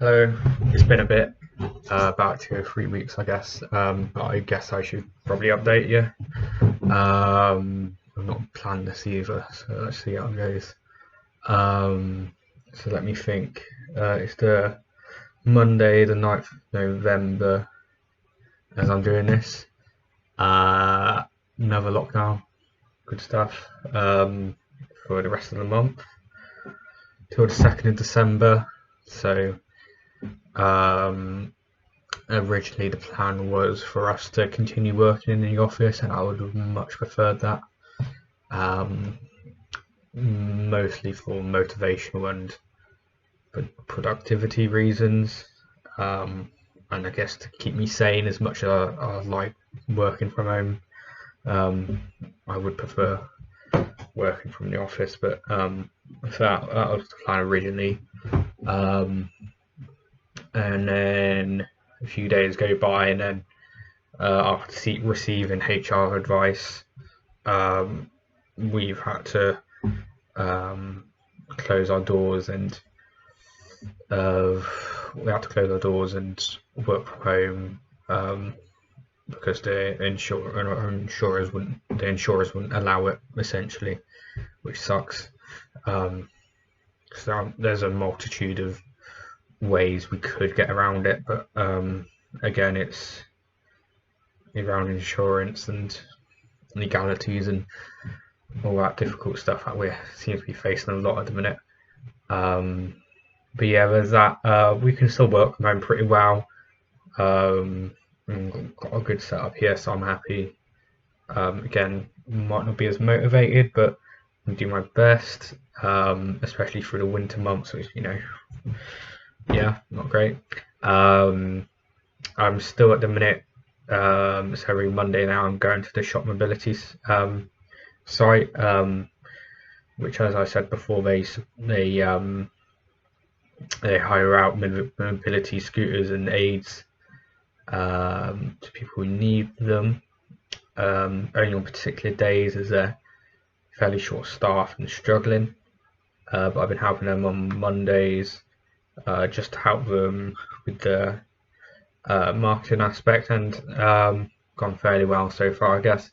Hello, it's been a bit, about 2 or 3 weeks, I guess. But I guess I should probably update you. I've not planned this either, so let's see how it goes. So let me think. It's the Monday, the 9th of November, as I'm doing this. Uh, Another lockdown, good stuff. For the rest of the month till the 2nd of December. So, um, originally the plan was for us to continue working in the office, and I would have much preferred that, um, mostly for motivational and productivity reasons, um, and I guess to keep me sane as much as I like working from home. um, I would prefer working from the office, but so that was the plan originally. um, and then a few days go by, and then after receiving HR advice, um, we've had to um, close our doors and uh, we had to close our doors and work from home, because the insurers wouldn't allow it, essentially, which sucks. So there's a multitude of ways we could get around it, but again, it's around insurance and legalities and all that difficult stuff that we seem to be facing a lot at the minute. But yeah, there's that. We can still work from home pretty well. Got a good setup here, so I'm happy. Again, might not be as motivated, but I do my best, especially through the winter months, which, yeah, not great. I'm still at the minute, so every Monday now I'm going to the Shop Mobility site, which, as I said before, they hire out mobility scooters and aids, to people who need them, only on particular days as they're fairly short staffed and struggling. But I've been helping them on Mondays, just to help them with the marketing aspect, and gone fairly well so far, I guess.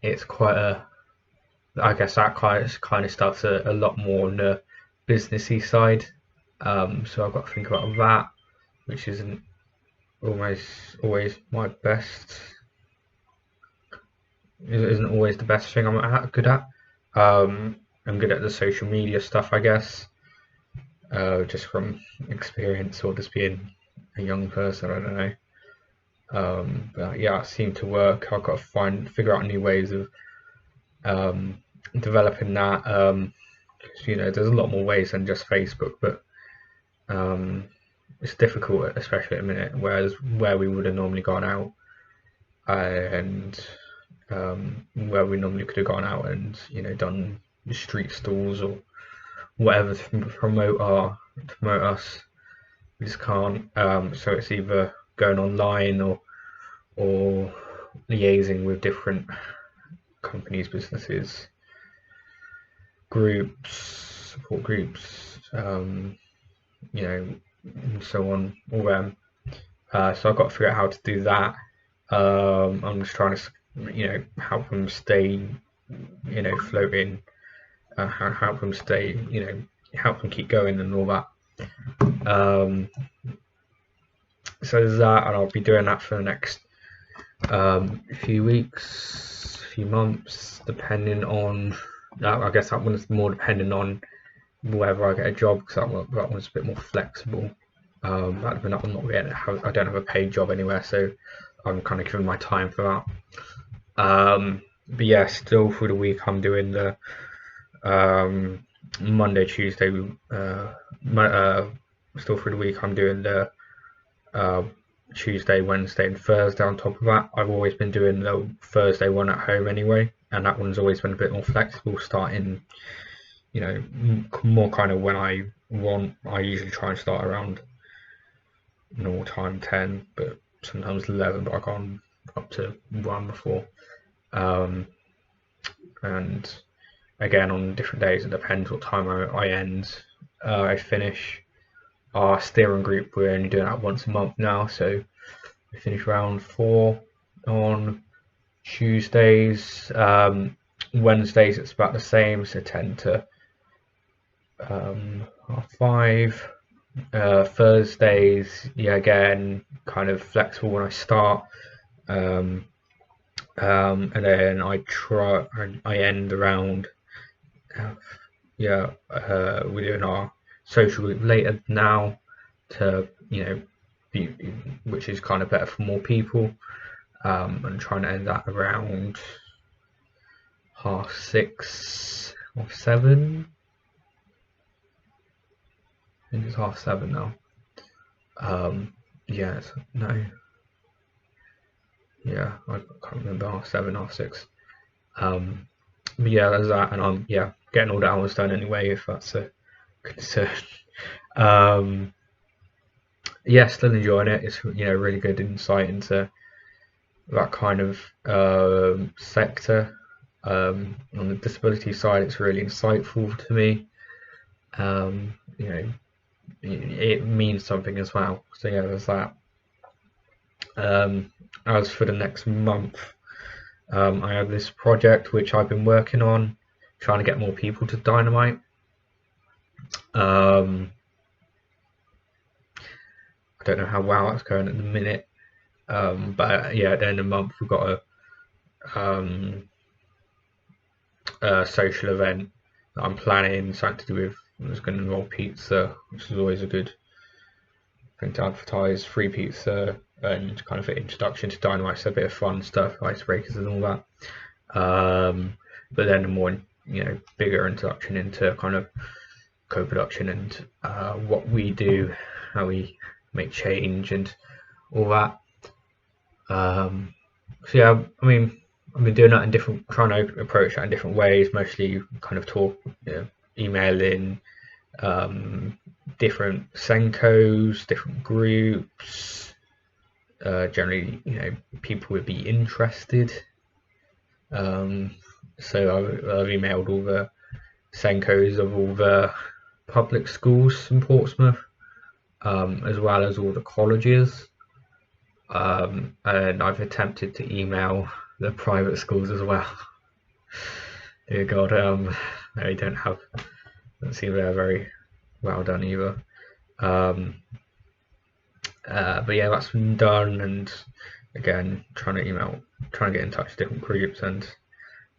It's quite I guess that kind of stuff's a lot more on the businessy side. So I've got to think about that, which isn't almost always my best. It isn't always the best thing I'm good at. I'm good at the social media stuff, I guess, just from experience or just being a young person. I don't know. But yeah, it seemed to work. I've got to figure out new ways of developing that. 'Cause, there's a lot more ways than just Facebook, but it's difficult, especially at a minute, whereas where we would have normally gone out, and where we normally could have gone out and done street stalls or whatever to promote us, we just can't. So it's either going online or liaising with different companies, businesses, groups, support groups, and so on, all them. So I've got to figure out how to do that. I'm just trying to, help them stay, floating, help them stay, help them keep going and all that. So there's that, and I'll be doing that for the next few weeks, few months, depending on. I guess that one's more depending on whether I get a job, because that one's a bit more flexible. At the minute, I don't have a paid job anywhere, so I'm kind of giving my time for that. But yeah, still through the week I'm doing the Monday, Tuesday. Still through the week I'm doing the Tuesday, Wednesday, and Thursday. On top of that, I've always been doing the Thursday one at home anyway, and that one's always been a bit more flexible, starting, more kind of when I want. I usually try and start around normal time 10, but sometimes 11, but I've gone up to 1 before. And again, on different days it depends what time I end. I finish our steering group. We're only doing that once a month now, so we finish round 4 on Tuesdays. Wednesdays it's about the same, so 10 to 5. Thursdays, yeah, again, kind of flexible when I start. And then I end around, we're doing our social group later now to, which is kind of better for more people, and trying to end that around 6:30 or 7. I think it's 7:30 now. I can't remember, 7, 6:30. But yeah, there's that, and I'm getting all the hours done anyway, if that's a concern. Still enjoying it. It's really good insight into that kind of sector. On the disability side, it's really insightful to me. It means something as well. So yeah, there's that. As for the next month, I have this project which I've been working on, trying to get more people to Dynamite. I don't know how well that's going at the minute, but yeah, at the end of the month we've got a social event that I'm planning, something to do with, it's going to involve pizza, which is always a good thing to advertise. Free pizza and kind of an introduction to Dynamite, so a bit of fun stuff, icebreakers and all that. But then a more bigger introduction into kind of co-production and what we do, how we make change and all that. So yeah, I mean, I've been doing that trying to approach that in different ways, mostly kind of emailing different Senkos, different groups. Generally, people would be interested. So I've emailed all the Senkos of all the public schools in Portsmouth, as well as all the colleges, and I've attempted to email the private schools as well. Dear God, they don't seem they're very well done either. But yeah, that's been done, and again, trying to get in touch with different groups, and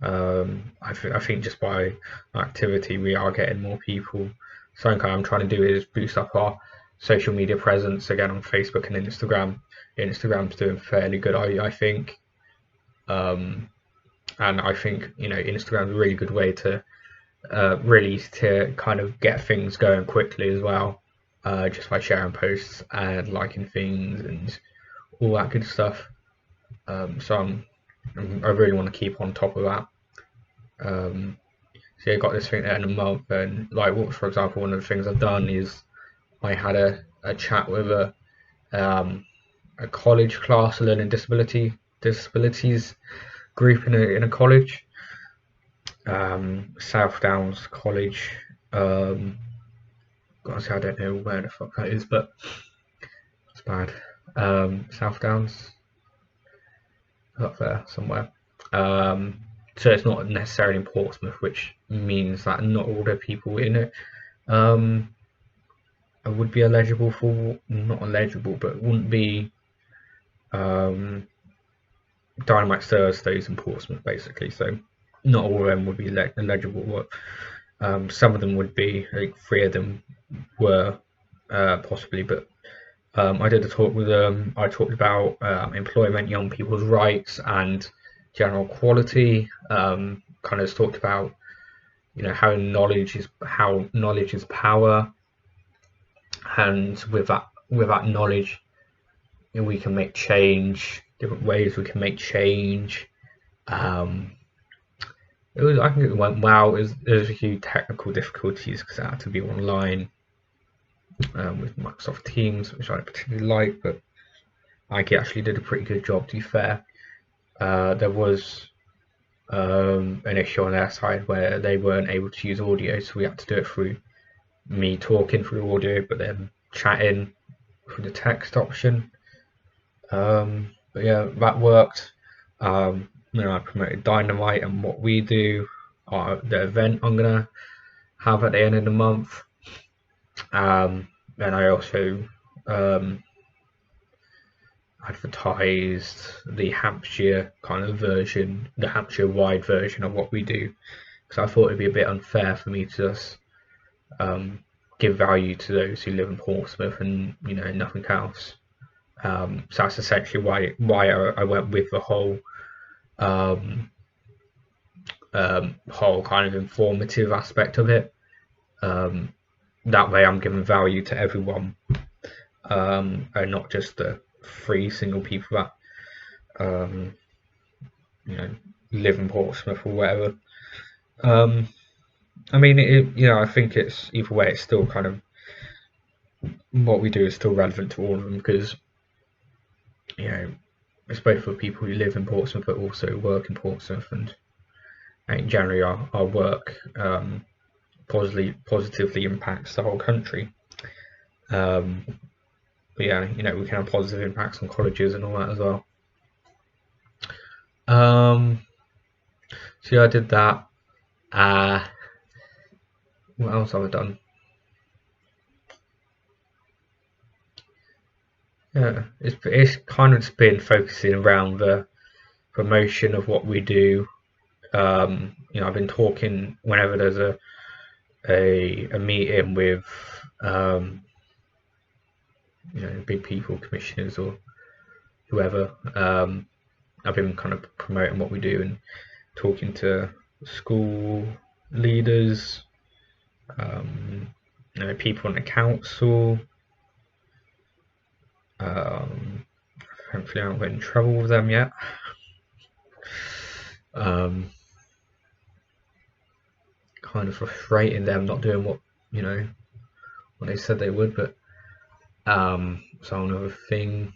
I think just by activity we are getting more people. Something I'm trying to do is boost up our social media presence again on Facebook and Instagram. Instagram's doing fairly good, I think, and I think Instagram's a really good way to kind of get things going quickly as well, just by sharing posts and liking things and all that good stuff. So I really want to keep on top of that. So I got this thing at the end of the month, and for example, one of the things I've done is I had a chat with a college class, a learning disabilities group in a college, South Downs College. Honestly, I don't know where the fuck that is, but it's bad. South Downs, up there somewhere. So it's not necessarily in Portsmouth, which means that not all the people in it would be eligible for, not eligible, but wouldn't be Dynamite Thursdays in Portsmouth, basically. So not all of them would be eligible, but some of them would be. I think 3 of them were possibly, but I did a talk with them. I talked about employment, young people's rights, and general quality. Kind of talked about how knowledge is power, and with that knowledge, we can make change. Different ways we can make change. I think it went well. There was a few technical difficulties because it had to be online with Microsoft Teams, which I particularly like, but Ike actually did a pretty good job, to be fair. There was an issue on their side where they weren't able to use audio, so we had to do it through me talking through audio, but then chatting through the text option. But yeah, that worked. I promoted Dynamite and what we do, the event I'm gonna have at the end of the month. And I also advertised the Hampshire kind of version, the Hampshire wide version of what we do, because I thought it'd be a bit unfair for me to just give value to those who live in Portsmouth and nothing else. So that's essentially why I went with the whole whole kind of informative aspect of it. That way I'm giving value to everyone, and not just the 3 single people that live in Portsmouth or whatever. I mean, I think it's either way, it's still kind of what we do is still relevant to all of them, because it's both for people who live in Portsmouth but also work in Portsmouth, and generally our work positively impacts the whole country. But yeah, we can have positive impacts on colleges and all that as well. So yeah, I did that. What else have I done? Yeah, it's kind of just been focusing around the promotion of what we do. I've been talking whenever there's a meeting with big people, commissioners or whoever. I've been kind of promoting what we do and talking to school leaders, people in the council. Hopefully I haven't got in trouble with them yet. Kind of frustrating them not doing what they said they would, but so another thing.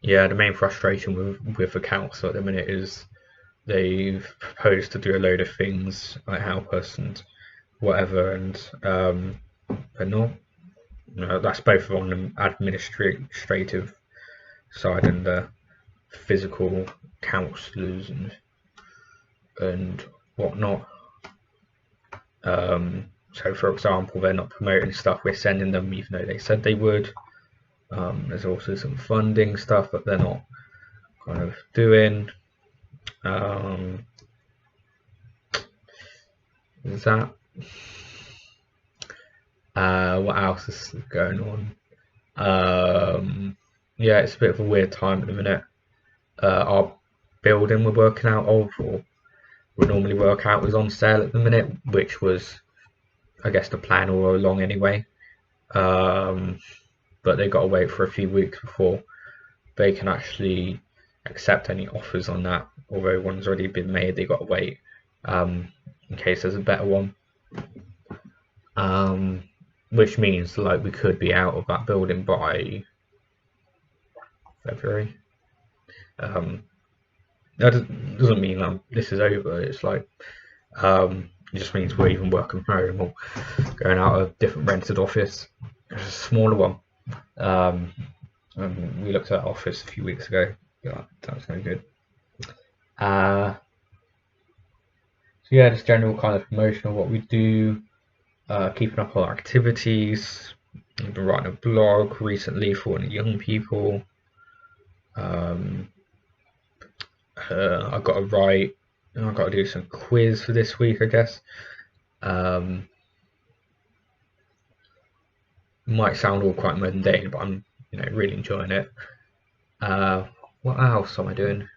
Yeah, the main frustration with the council at the minute is they've proposed to do a load of things like help us and whatever, and they're not. That's both on the administrative side and the physical counsellors and whatnot. So for example, they're not promoting stuff we're sending them even though they said they would. There's also some funding stuff that they're not kind of doing. Is that what else is going on? Yeah, it's a bit of a weird time at the minute. Our building we're working out of, or we normally work out, was on sale at the minute, which was, I guess, the plan all along anyway. But they got to wait for a few weeks before they can actually accept any offers on that. Although one's already been made, they got to wait in case there's a better one. Which means like we could be out of that building by February. That doesn't mean this is over. It's like it just means we're even working from home or going out of a different rented office. It's a smaller one. We looked at that office a few weeks ago. Yeah, that was no good. So yeah, just general kind of promotion of what we do, keeping up our activities. I've been writing a blog recently for young people. I've got to do some quiz for this week, I guess. Might sound all quite mundane, but I'm really enjoying it. What else am I doing?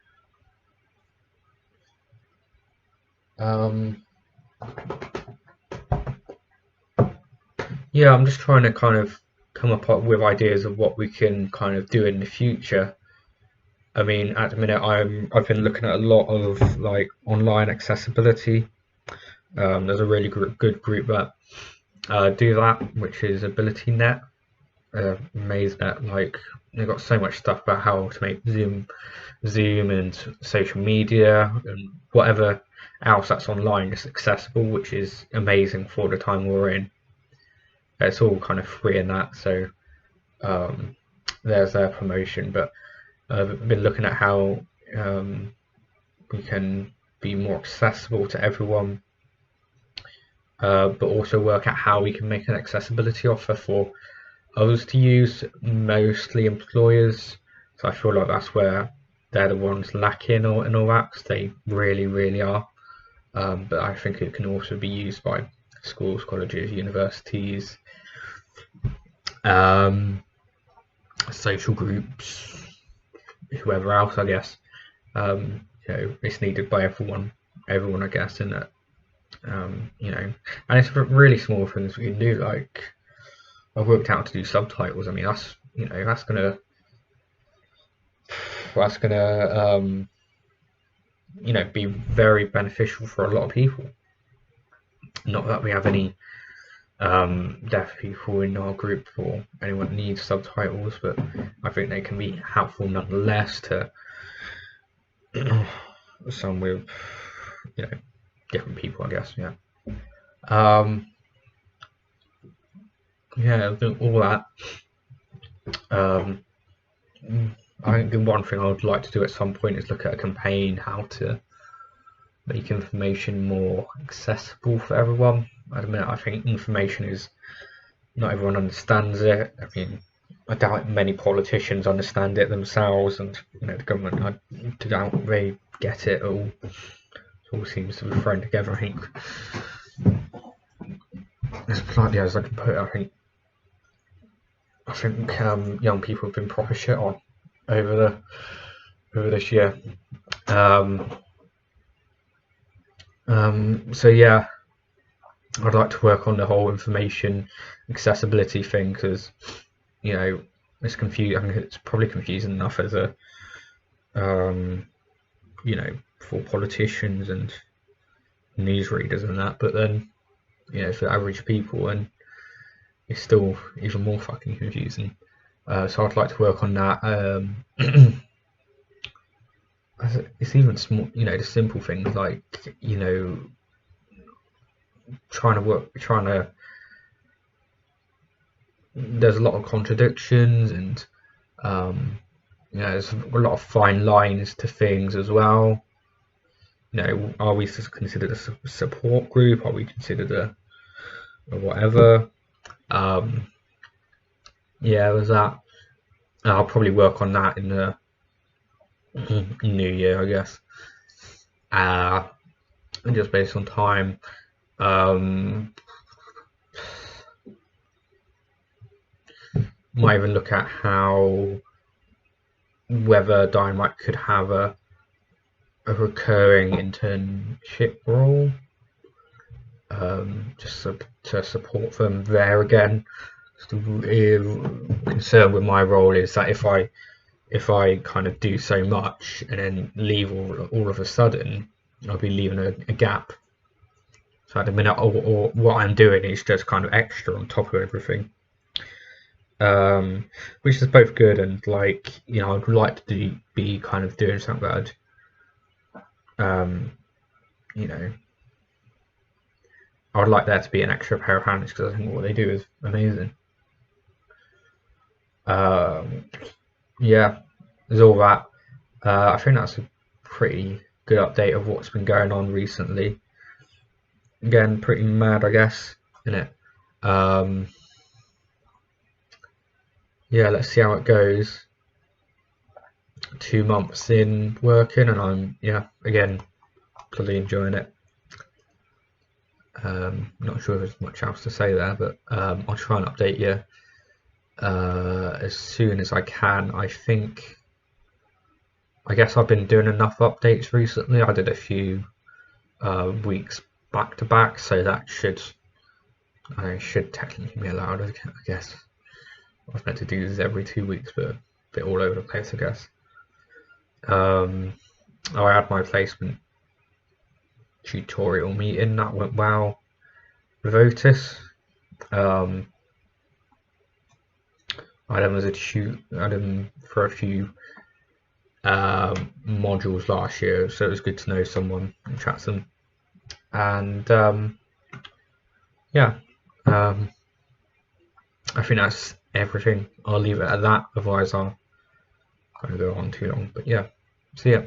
Yeah, I'm just trying to kind of come up with ideas of what we can kind of do in the future. I mean, at the minute, I've been looking at a lot of like online accessibility. There's a really good group that do that, which is AbilityNet. amazing at, like, they've got so much stuff about how to make Zoom and social media and whatever else that's online just accessible, which is amazing for the time we're in. It's all kind of free in that, so there's their promotion. But I've been looking at how we can be more accessible to everyone, but also work out how we can make an accessibility offer for others to use, mostly employers. So I feel like that's where they're the ones lacking in all that, because they really are. But I think it can also be used by schools, colleges, universities, social groups, whoever else, I guess. It's needed by everyone, I guess, in that. And it's really small things we can do. Like, I've worked out to do subtitles. I mean, that's gonna be very beneficial for a lot of people. Not that we have any deaf people in our group or anyone needs subtitles, but I think they can be helpful nonetheless to some with different people, I guess. All that. I think the one thing I would like to do at some point is look at a campaign how to make information more accessible for everyone. At the minute, I think information is, not everyone understands it. I mean, I doubt many politicians understand it themselves, and the government, I doubt they get it all. It all seems to be thrown together. I think, as politely as I can put it, I think young people have been proper shit on over this year. So yeah, I'd like to work on the whole information accessibility thing, because it's confusing. I mean, it's probably confusing enough as a for politicians and newsreaders and that, but then for average people, and it's still even more fucking confusing. So I'd like to work on that. It's even small, the simple things like there's a lot of contradictions, and there's a lot of fine lines to things as well. Are we considered a support group? Are we considered a whatever? There's that. I'll probably work on that in the new year, I guess. Just based on time. Might even look at whether Dynamite could have a recurring internship role, just to support them there again. The concern with my role is that if I kind of do so much and then leave all of a sudden, I'll be leaving a gap. So at the minute, or what I'm doing is just kind of extra on top of everything, which is both good and I'd like to be kind of doing something that I would like there to be an extra pair of hands, because I think what they do is amazing. There's all that. I think that's a pretty good update of what's been going on recently. Again, pretty mad, I guess, isn't it? Let's see how it goes. 2 months in working, and I'm again bloody enjoying it. Not sure if there's much else to say there, but I'll try and update you as soon as I can. I guess I've been doing enough updates recently. I did a few weeks back to back, so that should technically be allowed, I guess. I was meant to do this every 2 weeks, but a bit all over the place, I guess. I had my placement tutorial meeting, that went well with Otis. I had them as I had them for a few modules last year, so it was good to know someone and chat to them. And yeah, I think that's everything. I'll leave it at that, otherwise I'll kind of go on too long. But yeah, so yeah.